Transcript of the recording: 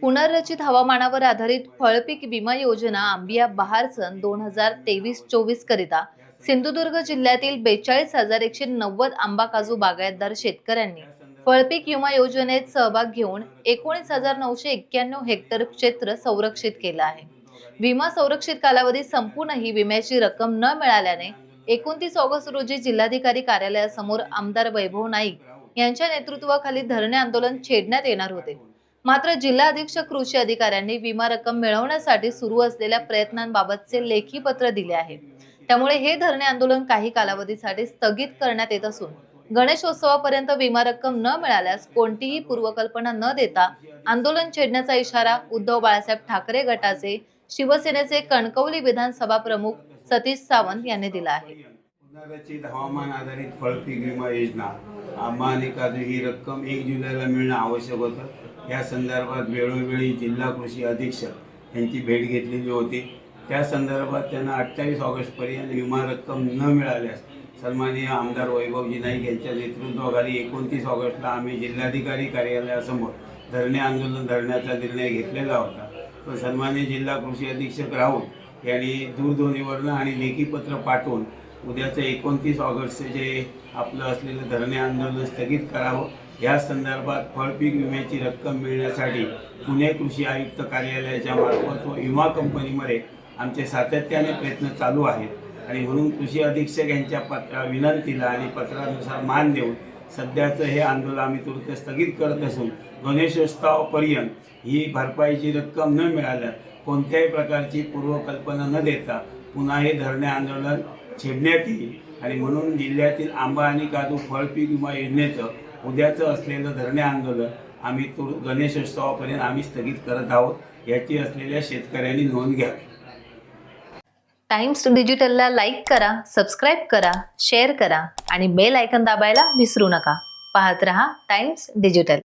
पुनर्रचित हवामानावर आधारित फळपीक विमा योजना आंबिया बहार सन 2023-24 करिता सिंधुदुर्ग जिल्ह्यातील 42,190 आंबा काजू बागायतदार शेतकऱ्यांनी फळपीक विमा योजनेत सहभाग घेऊन 19,991 हेक्टर क्षेत्र संरक्षित केलं आहे। विमा संरक्षित कालावधी संपूनही विम्याची रक्कम न मिळाल्याने 29 ऑगस्ट रोजी जिल्हाधिकारी कार्यालयासमोर आमदार वैभव नाईक यांच्या नेतृत्वाखाली धरणे आंदोलन छेडण्यात येणार होते। मात्र जिल्हा अधीक्षक कृषी अधिकाऱ्यांनी विमा रक्कम मिळवण्यासाठी सुरू असलेल्या प्रयत्नांबाबतचे लेखी पत्र दिले आहे। त्यामुळे हे धरणे आंदोलन काही कालावधीसाठी स्थगित करण्यात येत असून गणेशोत्सवापर्यंत विमा रक्कम न मिळाल्यास कोणतीही पूर्वकल्पना न देता आंदोलन छेडण्याचा इशारा उद्धव बाळासाहेब ठाकरे गटाचे शिवसेनेचे कणकवली विधानसभा प्रमुख सतीश सावंत यांनी दिला आहे। पुनर्रचित हवामान आधारित फळपीक विमा योजना आंबा आणि काजू ही रक्कम 1 जुलैला मिळणं आवश्यक होतं। या संदर्भात वेळोवेळी जिल्हा कृषी अधीक्षक यांची भेट घेतलेली होती। त्या संदर्भात त्यांना 28 ऑगस्टपर्यंत विमा रक्कम न मिळाल्यास सन्माननीय आमदार वैभवजी नाईक यांच्या नेतृत्वाखाली 29 ऑगस्टला आम्ही जिल्हाधिकारी कार्यालयासमोर धरणे आंदोलन धरण्याचा निर्णय घेतलेला होता। पण सन्माननीय जिल्हा कृषी अधीक्षक राहुल यांनी दूरध्वनीवरून आणि लेखी पत्र पाठवून उद्याचं 29 ऑगस्टचे जे आपलं असलेलं धरणे आंदोलन स्थगित करावं। या संदर्भात फळपीक विम्याची रक्कम मिळण्यासाठी पुणे कृषी आयुक्त कार्यालयाच्या मार्फत व विमा कंपनीमध्ये आमचे सातत्याने प्रयत्न चालू आहेत आणि म्हणून कृषी अधीक्षक यांच्या विनंतीला आणि पत्रानुसार मान देऊन सध्याचं हे आंदोलन आम्ही तुर्त स्थगित करत असून गणेशोत्सवापर्यंत ही भरपाईची रक्कम न मिळाल्यास कोणत्याही प्रकारची पूर्वकल्पना न देता पुन्हा हे धरणे आंदोलन छेडण्यात येईल आणि म्हणून जिल्ह्यातील आंबा आणि काजू फळपीक विमा योजनेचं उद्याचं असलेलं धरणे आंदोलन आम्ही गणेशोत्सवापर्यंत आम्ही स्थगित करत आहोत। याची असलेल्या शेतकऱ्यांनी नोंद घ्यावी। टाइम्स डिजिटलला लाईक करा, सबस्क्राईब करा, शेअर करा आणि बेल आयकॉन दाबायला विसरू नका। पाहत रहा टाइम्स डिजिटल।